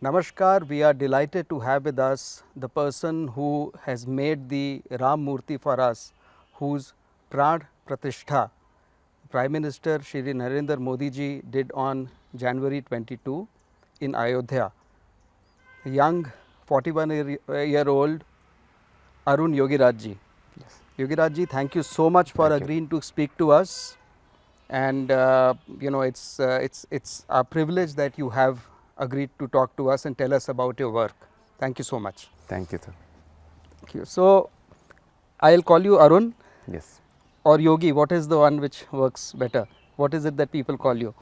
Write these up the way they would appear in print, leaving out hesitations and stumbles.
Namaskar, we are delighted to have with us the person who has made the Ram Murti for us, whose Pran Pratishtha Prime Minister Shri Narendra Modi ji did on January 22 in Ayodhya. A young 41-year-old Arun Yogiraj ji. Yes. Yogiraj ji, thank you so much for agreeing to speak to us. And it's a privilege that you have agreed to talk to us and tell us about your work. Thank you so much. Thank you, sir. Thank you. So, I'll call you Arun Yes. or Yogi. What is the one which works better? What is it that people call you?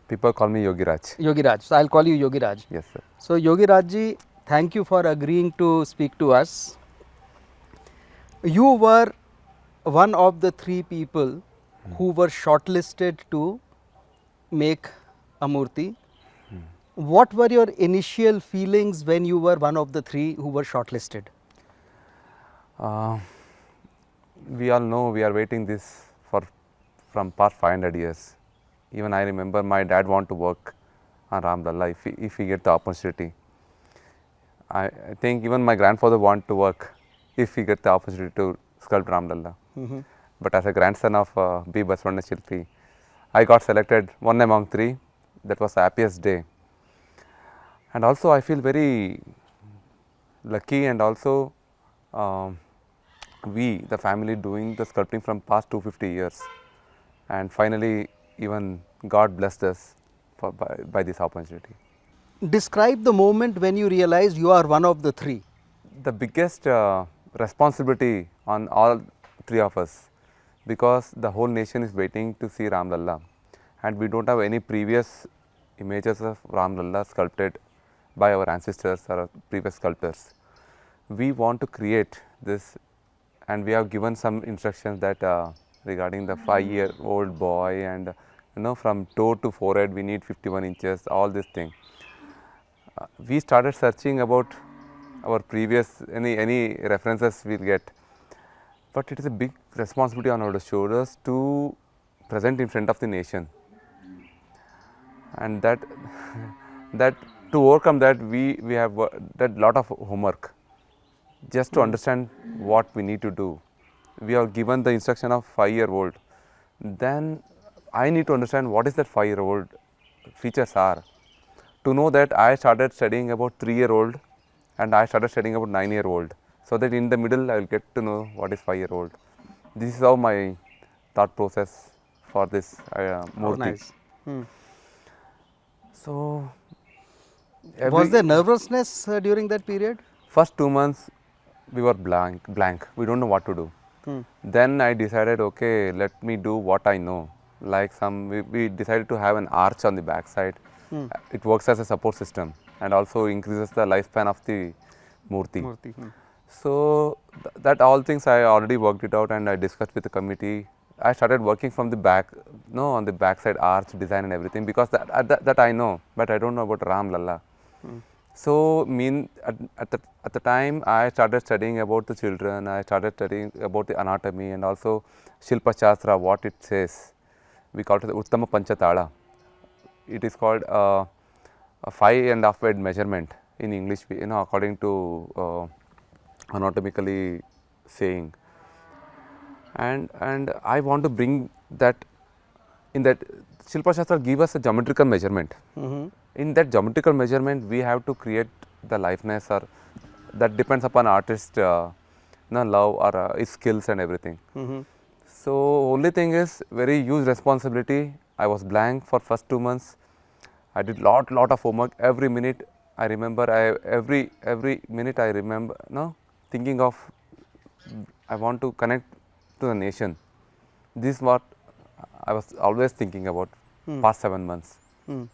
People call me Yogiraj. Yogiraj. So, I'll call you Yogiraj. Yes, sir. So, Yogiraj ji, thank you for agreeing to speak to us. You were one of the 3 people who were shortlisted to make a murti. What were your initial feelings when you were one of the 3 who were shortlisted? We all know we are waiting this from past 500 years. Even I remember my dad want to work on Ram Lalla if he get the opportunity. I think even my grandfather want to work if he get the opportunity to sculpt Ram Lalla. But as a grandson of B. Basavana Shilpi, I got selected one among 3. That was the happiest day. And also I feel very lucky, and also we, the family, doing the sculpting from past 250 years. And finally, even God blessed us by this opportunity. Describe the moment when you realized you are one of the 3. The biggest responsibility on all 3 of us, because the whole nation is waiting to see Ram Lalla, and we don't have any previous images of Ram Lalla sculpted by our ancestors or previous sculptors. We want to create this, and we have given some instructions that regarding the 5-year-old boy, and from toe to forehead we need 51 inches, all this thing. We started searching about our previous any references we'll get, but it is a big responsibility on our shoulders to present in front of the nation, and that to overcome that we have that lot of homework just to understand what we need to do. We are given the instruction of 5-year-old, then I need to understand what is that 5-year-old features are. To know that, I started studying about 3-year-old, and I started studying about 9-year-old, so that in the middle I will get to know what is 5-year-old. This is how my thought process for this murti. Nice. So, Was there nervousness during that period? First 2 months we were blank. We don't know what to do. Then I decided, okay, let me do what I know. Like we decided to have an arch on the back side. It works as a support system and also increases the lifespan of the murti. So that all things I already worked it out, and I discussed with the committee. I started working from the back, on the back side arch design and everything, because that I know, but I don't know about Ram Lalla. So at the time I started studying about the children. I started studying about the anatomy and also Shilpa Shastra, what it says. We call it the Uttama Panchatala. It is called a 5.5 weight measurement in English, according to anatomically saying. And I want to bring that, in that Shilpa Shastra give us a geometrical measurement. In that geometrical measurement, we have to create the likeness, or that depends upon artist love or his skills and everything. So only thing is very huge responsibility. I was blank for first 2 months. I did lot of homework. Every minute I remember. Every minute I remember. Thinking of, I want to connect to the nation. This is what I was always thinking about past 7 months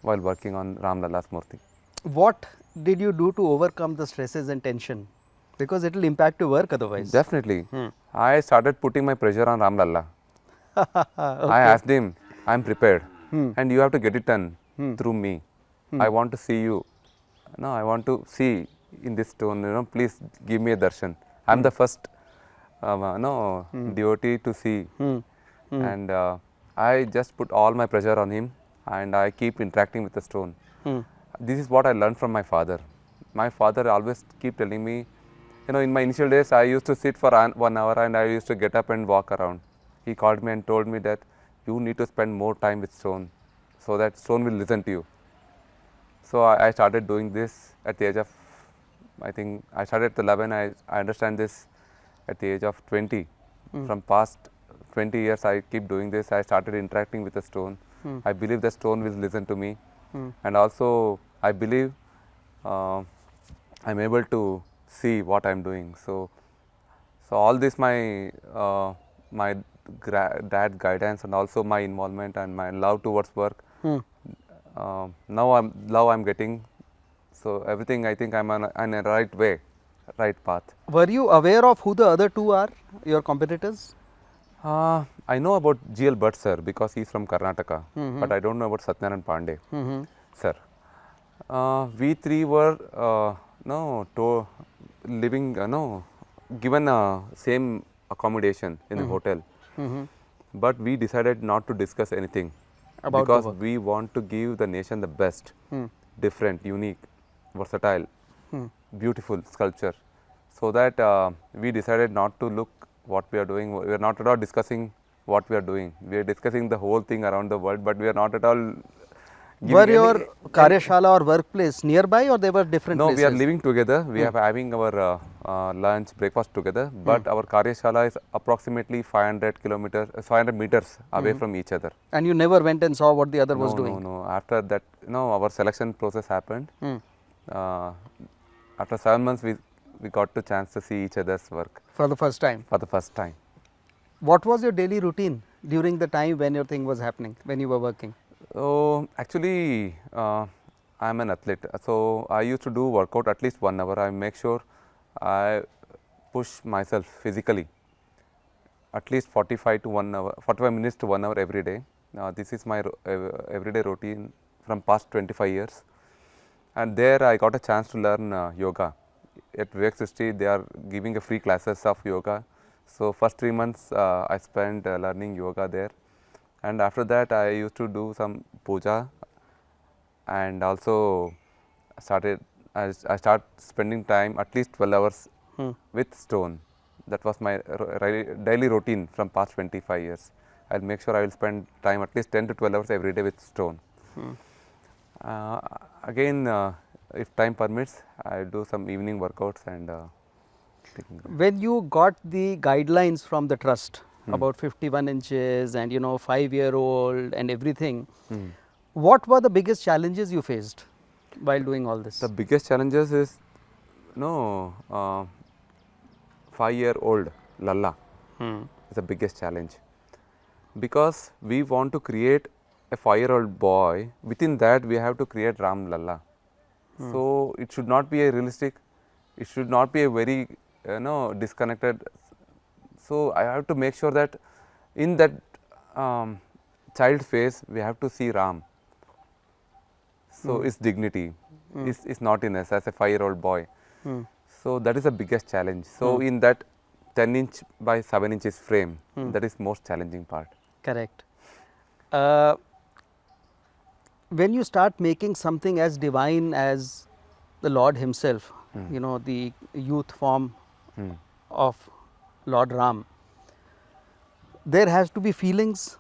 while working on Ram Lalla's Murti. What did you do to overcome the stresses and tension? Because it will impact your work otherwise. Definitely. I started putting my pressure on Ram Lalla. I asked him, I am prepared and you have to get it done through me. I want to see you. I want to see in this stone, please give me a darshan. I am the first devotee to see. And I just put all my pressure on him, and I keep interacting with the stone. this is what I learned from my father. My father always keep telling me, you know, in my initial days, I used to sit for 1 hour and I used to get up and walk around. He called me and told me that you need to spend more time with stone so that stone will listen to you. So I started doing this at the age of, I think I started at 11, I understand this at the age of 20. From past 20 years, I keep doing this. I started interacting with the stone. I believe the stone will listen to me. And also, I believe I'm able to see what I'm doing. So all this my dad guidance and also my involvement and my love towards work. Now I'm getting. So everything, I think I'm on a right way, right path. Were you aware of who the other two are, your competitors? I know about GL Bhatt sir because he's from Karnataka, but I don't know about Satyanarayana Pandey sir. We three were living given same accommodation in a hotel, but we decided not to discuss anything About the because work. we want to give the nation the best, different, unique, versatile, beautiful sculpture. So that we decided not to look what we are doing. We are not at all discussing what we are doing. We are discussing the whole thing around the world, but we are not at all. Were your karyashala or workplace nearby or they were different No, places? we are living together. We are having our lunch, breakfast together. But our karyashala is approximately 500 meters away from each other. And you never went and saw what the other was doing? No. After that, our selection process happened. After 7 months, we got the chance to see each other's work For the first time. for the first time. What was your daily routine during the time when your thing was happening, when you were working? So actually, I'm an athlete. So I used to do workout at least 1 hour. I make sure I push myself physically at least 45 minutes to 1 hour every day. This is my everyday routine from past 25 years. And there I got a chance to learn yoga. At Vivek Srishti, they are giving a free classes of yoga. So first 3 months I spent learning yoga there. And after that, I used to do some puja, and also I start spending time at least 12 hours with stone. That was my daily routine from past 25 years. I'll make sure I will spend time at least 10 to 12 hours every day with stone. Again, if time permits, I do some evening workouts and. When you got the guidelines from the trust about 51 inches and 5-year-old and everything, what were the biggest challenges you faced while doing all this? The biggest challenges is 5-year-old Lalla is the biggest challenge, because we want to create a 5-year-old boy. Within that, we have to create Ram Lalla. So it should not be a realistic. It should not be a very disconnected. So I have to make sure that in that child face we have to see Ram. So his dignity, his naughtiness as a 5-year-old boy. So that is the biggest challenge. So in that 10 inch by 7 inches frame, that is most challenging part. Correct. When you start making something as divine as the Lord himself, the youth form of Lord Ram, there has to be feelings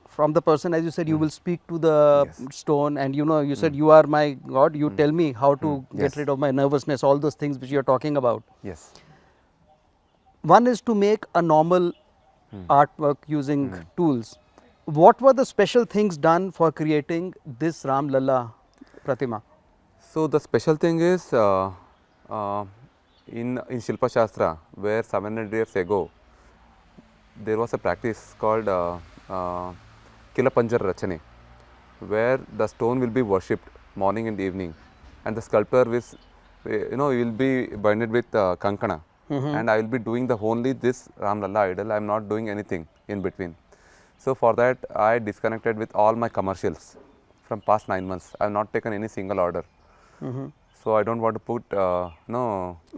from the person. As you said, you will speak to the stone and you said, you are my God, you tell me how to get rid of my nervousness, all those things which you are talking about. Yes. One is to make a normal artwork using tools. What were the special things done for creating this Ram Lalla Pratima? So the special thing is in Shilpa Shastra, where 700 years ago there was a practice called Kila Panjar Rachane, where the stone will be worshipped morning and evening, and the sculptor will be binded with kankana, and I will be doing only this Ram Lalla idol. I am not doing anything in between. So for that, I disconnected with all my commercials from past 9 months. I have not taken any single order. So I don't want to put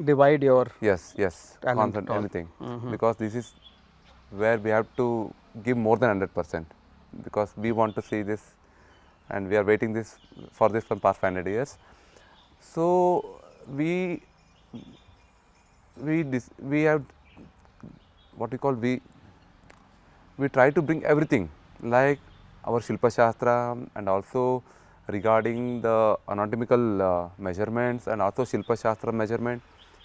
Divide your yes talent content, at all. anything, because this is where we have to give more than 100%, because we want to see this and we are waiting for this from past 500 years. So we have what we call we try to bring everything like our Shilpa Shastra and also regarding the anatomical measurements and also Shilpa Shastra measurement.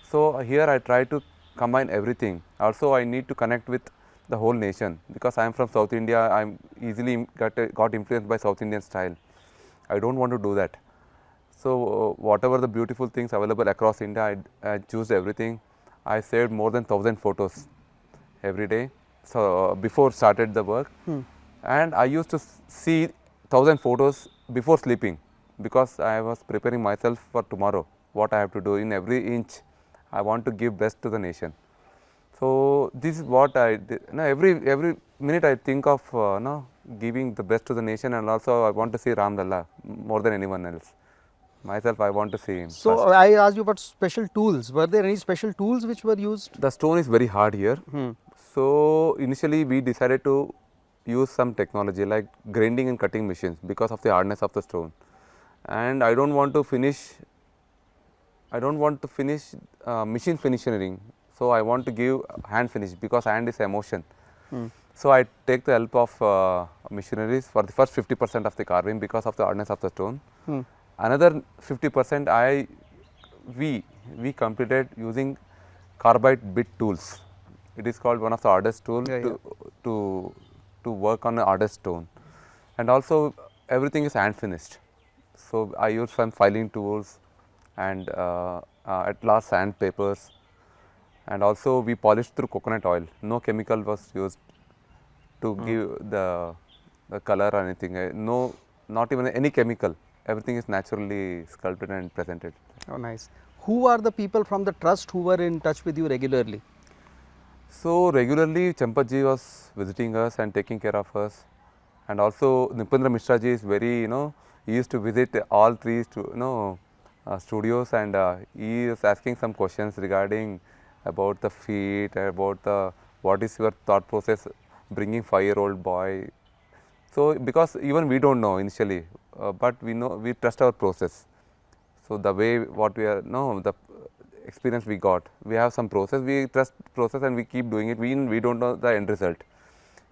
So here I try to combine everything. Also I need to connect with the whole nation because I am from South India. I am easily got influenced by South Indian style. I don't want to do that. So whatever the beautiful things available across India, I choose everything. I saved more than 1000 photos every day. So before started the work, and I used to see 1000 photos before sleeping because I was preparing myself for tomorrow. What I have to do in every inch, I want to give best to the nation. So this is what I did. Every minute I think of giving the best to the nation, and also I want to see Ram Lalla more than anyone else. Myself, I want to see him. So first. I asked you about special tools. Were there any special tools which were used? The stone is very hard here. So initially we decided to use some technology like grinding and cutting machines because of the hardness of the stone. And I don't want to finish machine finishing. So I want to give hand finish because hand is emotion. So I take the help of machineries for the first 50% of the carving because of the hardness of the stone. Another 50% we completed using carbide bit tools. It is called one of the hardest tools to work on the hardest stone, and also everything is hand finished. So I use some filing tools and at last sandpapers, and also we polished through coconut oil. No chemical was used to give the color or anything. No, not even any chemical. Everything is naturally sculpted and presented. Oh, nice. Who are the people from the trust who were in touch with you regularly? So regularly Champaji was visiting us and taking care of us, and also Nipendra Mishra ji is very, he used to visit all three studios, and he is asking some questions regarding about the feet, about the what is your thought process bringing 5-year-old boy. So because even we don't know initially, but we trust our process. So the way what we are the experience we got, we have some process, we trust process and we keep doing it. We don't know the end result.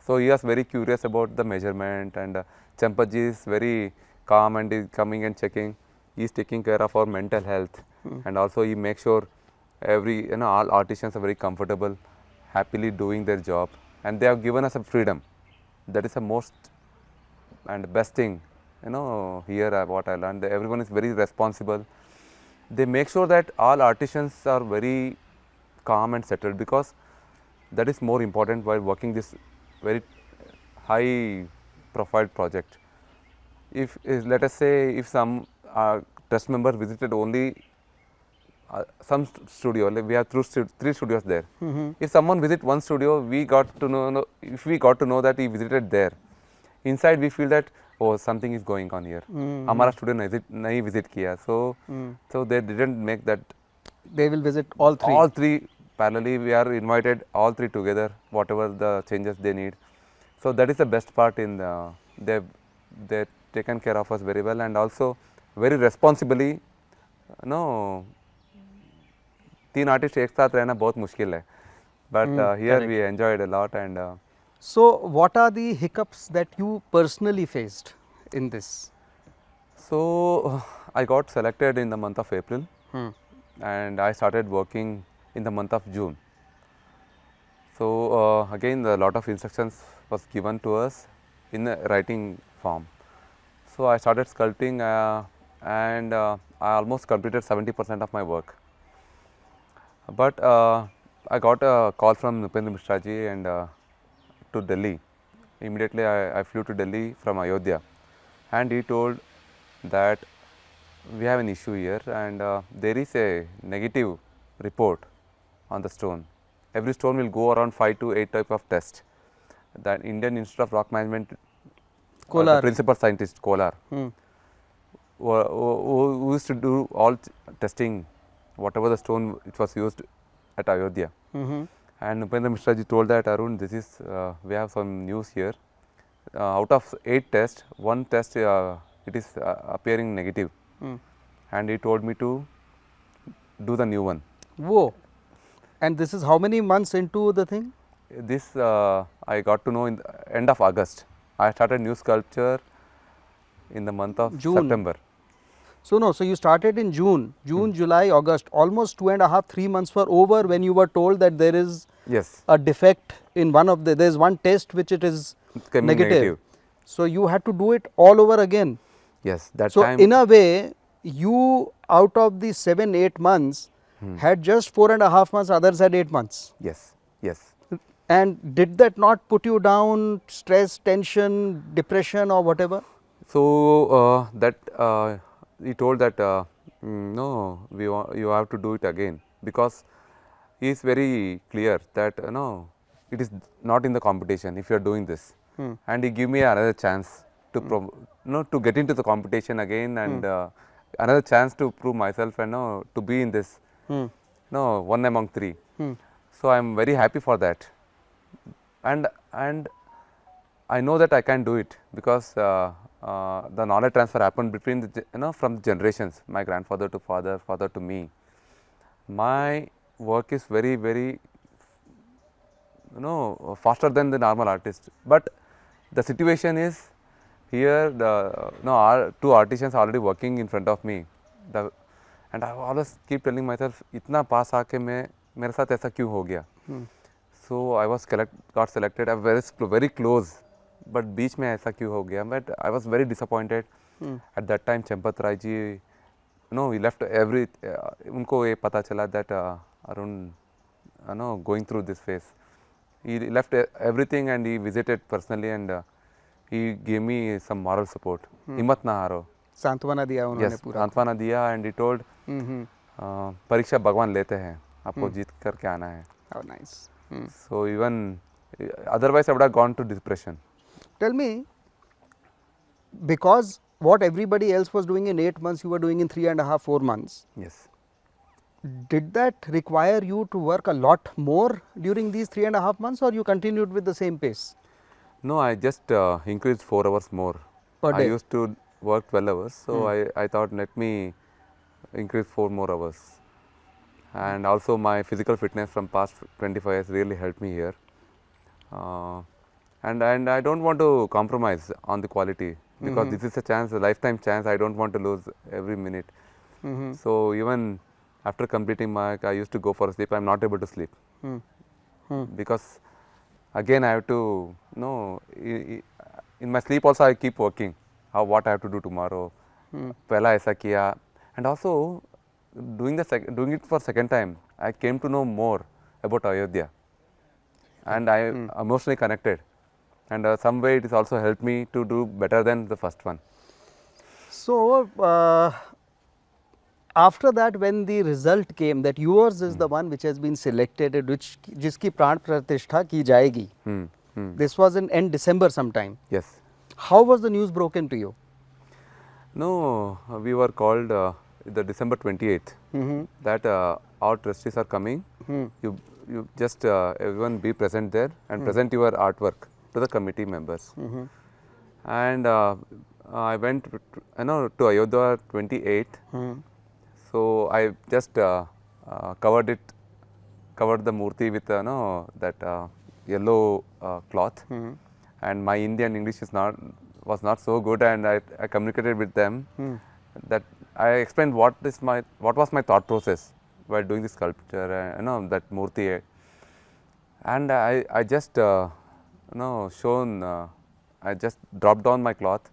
So he was very curious about the measurement, and Champaji is very calm and is coming and checking. He is taking care of our mental health, and also he makes sure all artisans are very comfortable, happily doing their job, and they have given us a freedom. That is the most and best thing, here what I learned. Everyone is very responsible. They make sure that all artisans are very calm and settled, because that is more important while working this very high profile project. If let us say if some trust member visited only some studio, like we have 3 studios there. If someone visit one studio, we got to know that he visited there. Inside we feel that, oh, something is going on here. Hamara studio nahi visit kiya. So they didn't make that. They will visit all three. All three parallelly. We are invited all three together, whatever the changes they need. So that is the best part in they taken care of us very well, and also very responsibly. 3 artist एक साथ रहना बहुत मुश्किल है, but here we enjoyed a lot. And so what are the hiccups that you personally faced in this? So I got selected in the month of April, and I started working in the month of June. So again a lot of instructions was given to us in a writing form. So I started sculpting, and I almost completed 70% of my work. But I got a call from Nipendra Mishra ji and to Delhi. Immediately I flew to Delhi from Ayodhya, and he told that we have an issue here, and there is a negative report on the stone. Every stone will go around 5 to 8 type of test. That Indian Institute of Rock Management, the principal scientist Kolar, who used to do all testing, whatever the stone it was used at Ayodhya. And Nipendra Mishra ji told that, Arun, this is we have some news here. Out of 8 tests, 1 test it is appearing negative. And he told me to do the new one. Whoa. And this is how many months into the thing? This I got to know in the end of August. I started new sculpture in the month of June. September. So no, so you started in June, July, August, almost 2.5, 3 months were over when you were told that there is Yes. a defect in one of the, there is one test which it is It came negative. negative. So you had to do it all over again. Yes, that So time. in a way, you out of the 7, 8 months had just 4.5 months, others had 8 months. Yes, yes. And did that not put you down, stress, tension, depression or whatever? So that he told that no, you have to do it again, because he is very clear that no, it is not in the competition if you are doing this, and he give me another chance to to get into the competition again, and another chance to prove myself and to be in this one among three. So I am very happy for that, and I know that I can do it, because the knowledge transfer happened between the from generations, my grandfather to father, father to me. My work is very faster than the normal artist, but the situation is here the two artisans already working in front of me, and I always keep telling myself इतना पास आके मैं मेरे साथ ऐसा क्यों हो गया. So I was got selected. I was very close, but बीच में ऐसा क्यों हो गया. But I was very disappointed. At that time Champat Rai ji, he left every उनको ये पता चला that Arun going through this phase. He left everything and he visited personally, and he gave me some moral support. हिम्मत ना हारो. सांत्वना दिया उन्होंने Yes, पूरा. सांत्वना दिया, and he told परीक्षा भगवान लेते हैं, आपको जीत करके आना है. How nice. So even otherwise I would have gone to depression. Tell me, because what everybody else was doing in 8 months, you were doing in 3.5, 4 months. Yes. Did that require you to work a lot more during these 3.5 months, or you continued with the same pace? No, I just increased 4 hours more. Per day? I used to work 12 hours, so I thought let me increase 4 more hours. And also my physical fitness from past 25 years really helped me here. And I don't want to compromise on the quality, because this is a chance, a lifetime chance. I don't want to lose every minute. So even after completing my, I used to go for a sleep. I am not able to sleep because again I have to in my sleep also I keep working. What I have to do tomorrow. Pehla aisa kiya, and also doing it for second time, I came to know more about Ayodhya, and I emotionally connected, and some way it has also helped me to do better than the first one. So, after that, when the result came that yours is the one which has been selected, जिसकी प्राण प्रतिष्ठा की जाएगी, this was in end December sometime. Yes. How was the news broken to you? No, we were called the December 28th that our trustees are coming. You just everyone be present there and present your artwork to the committee members. And I went to Ayodhya 28th. So I just covered the murti with that yellow cloth. And my Indian English was not so good, and I communicated with them that I explained what was my thought process while doing the sculpture, that murti, and I just I just dropped down my cloth,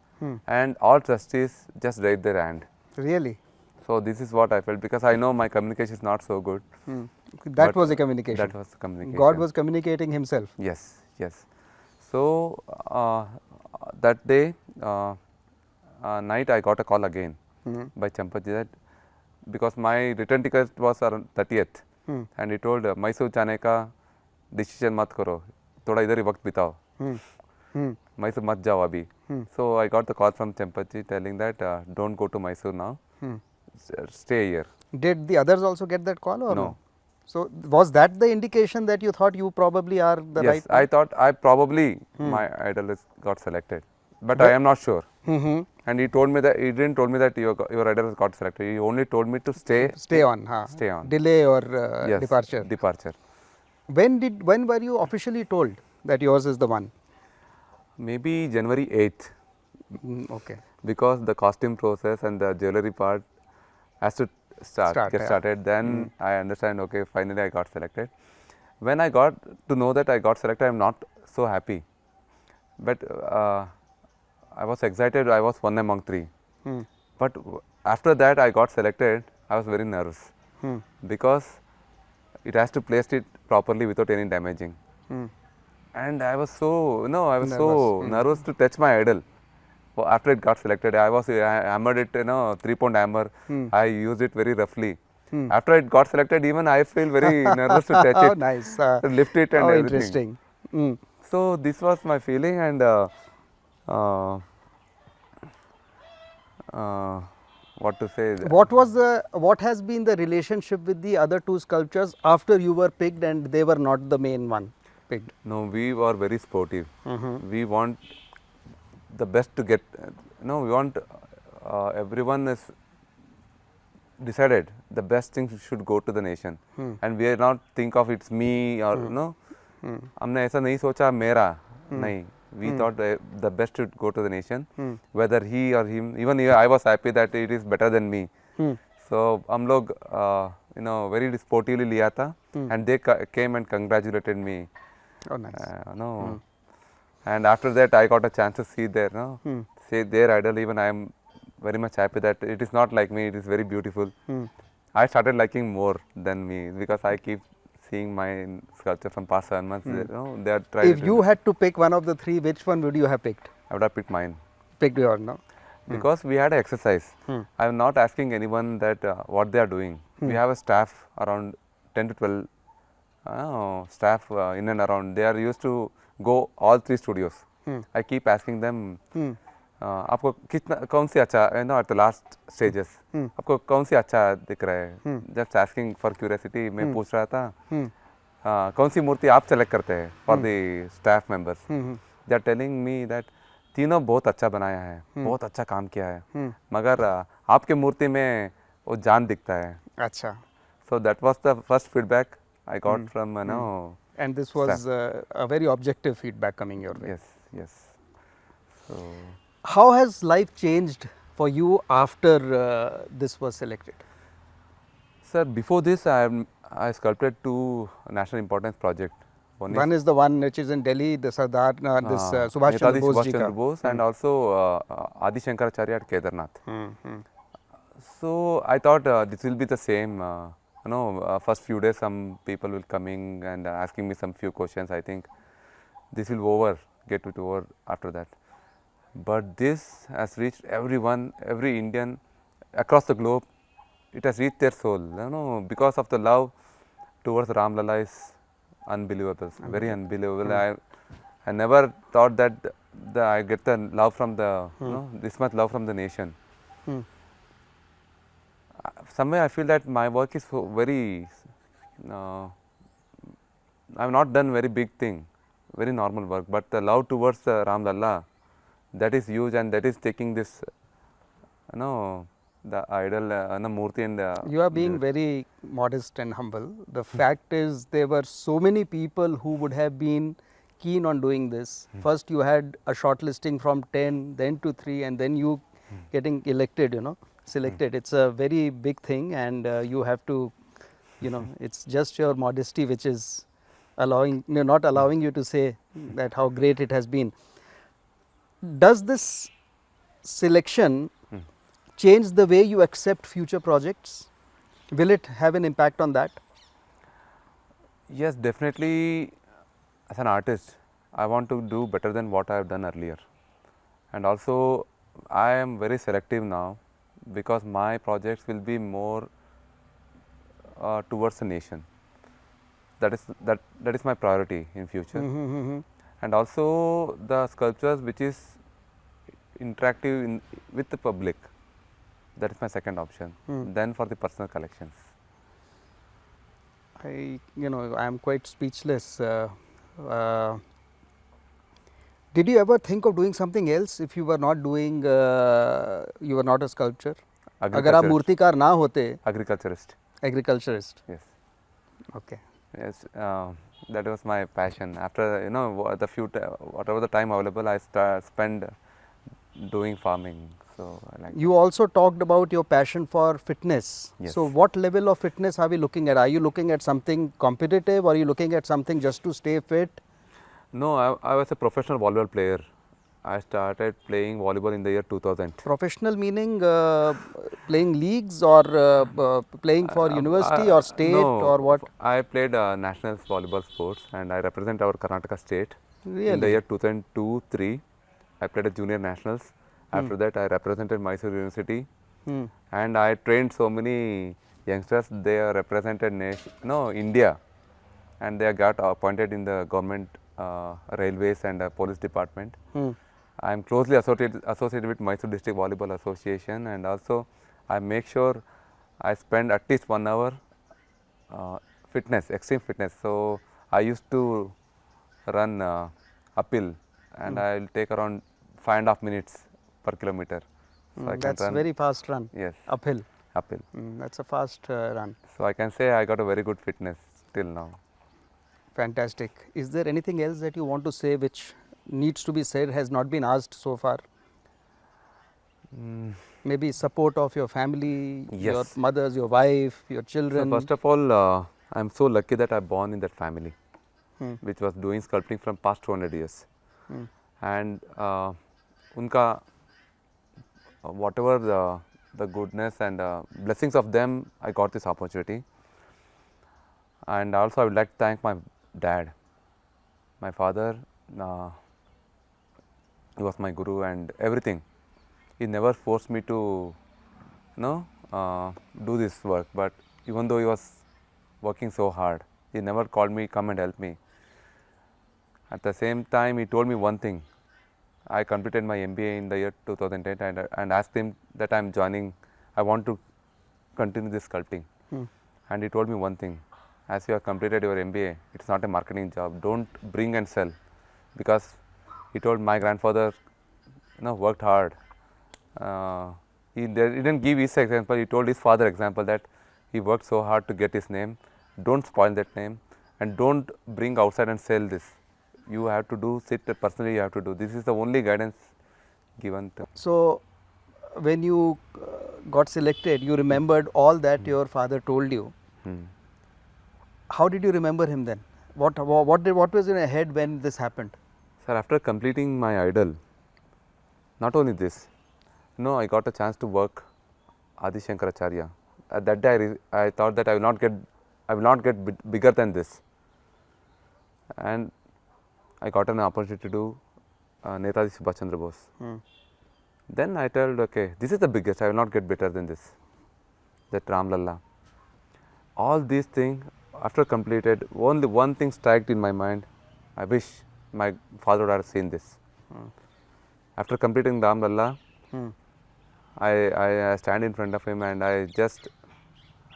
and all trustees just raised their hand. Really? So this is what I felt, because I know my communication is not so good. That was a communication. That was communication. God was communicating himself. Yes, yes. So that day night I got a call again by Champaji that because my return ticket was around 30th, and he told Mysore जाने का decision मत करो, थोड़ा इधर ही वक्त बिताओ, Mysore मत जाओ अभी. So I got the call from Champaji telling that don't go to Mysore now, stay here. Did the others also get that call or No? So was that the indication that you thought you probably are the right? Yes, I thought I probably my idol got selected, but I am not sure. And he told me that he didn't told me that your idol has got selected. He only told me to stay on, stay on. delay or Yes, departure. departure. When were you officially told that yours is the one? Maybe January 8th, Okay. because the costume process and the jewelry part has to get yeah. started. Then I understand, okay, finally I got selected. When I got to know that I got selected, I am not so happy. But I was excited, I was one among three. But after that I got selected, I was very nervous because it has to place it properly without any damaging. And I was so, I was so nervous to touch my idol. Well, after it got selected, I hammered it, 3-pound hammer. I used it very roughly. After it got selected, even I feel very nervous to touch Oh, it, nice. to lift it and Oh, everything. interesting. So this was my feeling, and what to say? What has been the relationship with the other two sculptures after you were picked and they were not the main one picked? No, we were very sportive. We want the best to get. We want everyone is decided the best thing should go to the nation, and we are not think of it's me or no. हमने ऐसा नहीं सोचा मेरा नहीं. We thought the best should go to the nation, whether he or him. Even I was happy that it is better than me. So हम लोग very sportively लिया था, and they came and congratulated me. Oh, nice. And after that I got a chance to see see their idol. Even I am very much happy that it is not like me, it is very beautiful. I started liking more than me because I keep seeing my sculpture from past 7 months. They are trying. If you had to pick one of the three, which one would you have picked? I would have picked mine. Picked yours, no? Because we had an exercise. I am not asking anyone that what they are doing. We have a staff around 10 to 12 staff in and around. They are used to go all 3 studios. I keep asking them, आपको कितना कौन सी अच्छा at the last stages आपको कौन सी अच्छा दिख रहा है. Just asking for curiosity, मैं पूछ रहा था कौन सी मूर्ति आप सेलेक्ट करते हैं for the staff members. They are telling me that तीनों बहुत अच्छा बनाया है, बहुत अच्छा काम किया है, मगर आपके मूर्ति में वो जान दिखता है. अच्छा. So that was the first feedback I got from And this was a very objective feedback coming your way. Yes. So how has life changed for you after this was selected? Sir, before this I sculpted 2 national importance projects. One is the one which is in Delhi, the Sardar, this Subhash Chandra Bose ji ka. Bose, and also Adi Shankaracharya at Kedarnath. So I thought this will be the same. First few days some people will coming and asking me some few questions. I think this will get it over after that. But this has reached everyone, every Indian across the globe. It has reached their soul. Because of the love towards Ram Lalla is unbelievable, very unbelievable. I never thought that I get the love from the this much love from the nation. Somewhere I feel that my work is very. I have not done very big thing, very normal work, but the love towards Ram Lalla, that is huge, and that is taking this, the idol, Murti and the. You are being very modest and humble. The fact is, there were so many people who would have been keen on doing this. First, you had a shortlisting from 10, then to 3, and then you getting elected, selected. It's a very big thing, and you have to, it's just your modesty which is allowing, not allowing you to say that how great it has been. Does this selection change the way you accept future projects? Will it have an impact on that? Yes, definitely. As an artist, I want to do better than what I have done earlier, and also I am very selective now because my projects will be more towards the nation. That is my priority in future. And also the sculptures which is interactive with the public, that is my second option. Then for the personal collections. I am quite speechless. Did you ever think of doing something else if you were not doing, you were not a sculptor? अगर आप मूर्तिकार ना होते, Agriculturist. agriculturist. Yes. Okay. Yes, that was my passion. After whatever the time available, I spend doing farming. So I like. You also talked about your passion for fitness. Yes. So what level of fitness are we looking at? Are you looking at something competitive, or are you looking at something just to stay fit? No, I was a professional volleyball player. I started playing volleyball in the year 2000. Professional meaning playing leagues, or playing for university or state, No, or what? I played national volleyball sports, and I represent our Karnataka state. Really? In the year 2002-3, I played at junior nationals. After that, I represented Mysore University, and I trained so many youngsters. They represented India, and they got appointed in the government railways and police department. I am closely associated with Mysore District Volleyball Association, and also I make sure I spend at least 1 hour fitness, extreme fitness. So I used to run uphill, and I will take around 5.5 minutes per kilometer. So I can That's run. very fast run. Yes. Uphill. Uphill. That's a fast run. So I can say I got a very good fitness till now. Fantastic. Is there anything else that you want to say which needs to be said, has not been asked so far? Maybe support of your family, Yes. your mothers, your wife, your children. So first of all, I am so lucky that I born in that family, which was doing sculpting from past 200 years. And unka whatever the goodness and blessings of them, I got this opportunity. And also I would like to thank my dad, my father. He was my guru and everything. He never forced me to do this work, but even though he was working so hard, he never called me, come and help me. At the same time, he told me one thing. I completed my MBA in the year 2008, and asked him that I am joining, I want to continue this sculpting. And he told me one thing: as you have completed your MBA, it's not a marketing job, don't bring and sell. Because he told my grandfather worked hard. He didn't give his example, he told his father example that he worked so hard to get his name. Don't spoil that name, and don't bring outside and sell this. You have to do, sit personally, you have to do. This is the only guidance given to. So, when you got selected, you remembered all that your father told you. How did you remember him then? What was in your head when this happened? Sir, after completing my idol, not only this, I got a chance to work Adi Shankaracharya. At that day, I thought that I will not get bigger than this, and I got an opportunity to do Netaji Subhash Chandra Bose. Then I told, okay, this is the biggest. I will not get better than this. That Ram Lalla. All these things after completed, only one thing struck in my mind. I wish my father had seen this. After completing Ram Lalla, I stand in front of him and I just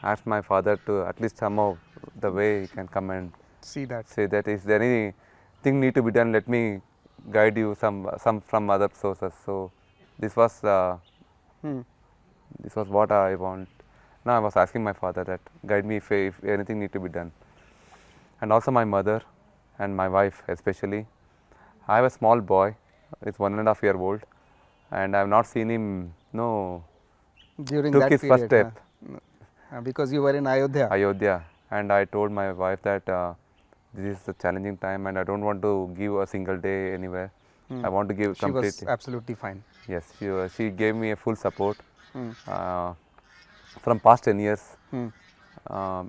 asked my father to at least somehow the way he can come and See that. say that is there anything need to be done, let me guide you some from other sources. So this was what I want. Now I was asking my father that guide me if anything need to be done. And also my mother and my wife especially. I have a small boy, it's 1.5 years old, and I have not seen him During took that his period, first step. Because you were in Ayodhya. And I told my wife that this is a challenging time and I don't want to give a single day anywhere. I want to give completely. She was absolutely fine. Yes, she gave me a full support from past 10 years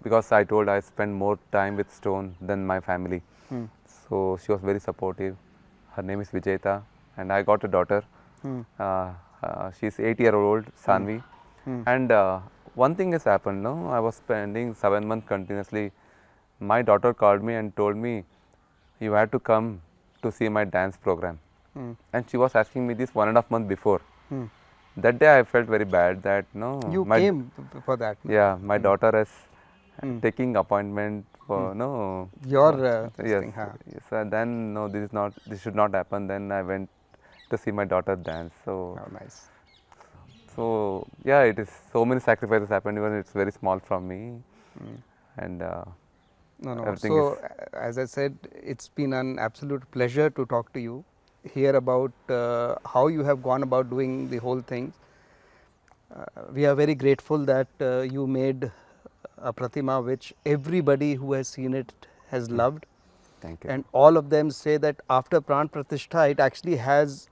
because I told I spend more time with stone than my family. So she was very supportive. Her name is Vijayata, and I got a daughter. She's 8-year-old, Sanvi. And one thing has happened. I was spending 7 months continuously. My daughter called me and told me, you had to come to see my dance program. And she was asking me this 1.5 months before. That day I felt very bad that you came for that. Yeah, my daughter is taking appointment no. Your this Yes. thing, huh? Yes. And then no, this should not happen. Then I went to see my daughter dance. So Oh, nice. so yeah, it is so many sacrifices happened. Even it's very small from me, and No, no. everything So, is as I said, it's been an absolute pleasure to talk to you, hear about how you have gone about doing the whole thing. We are very grateful that you made a pratima which everybody who has seen it has loved, thank you. and all of them say that after Pran Pratishtha, it actually has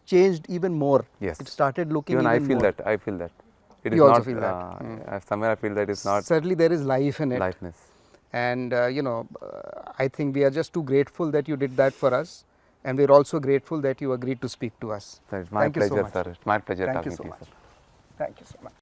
changed even more. Yes. It started looking Even I feel more. that. I feel that. It is You also not. feel that. Somewhere I feel that it's not Certainly, there is life in it. likeness. And I think we are just too grateful that you did that for us, and we're also grateful that you agreed to speak to us. It's my Thank you so pleasure, much. sir. It's my pleasure Thank you talking so to you, much. sir. Thank you so much.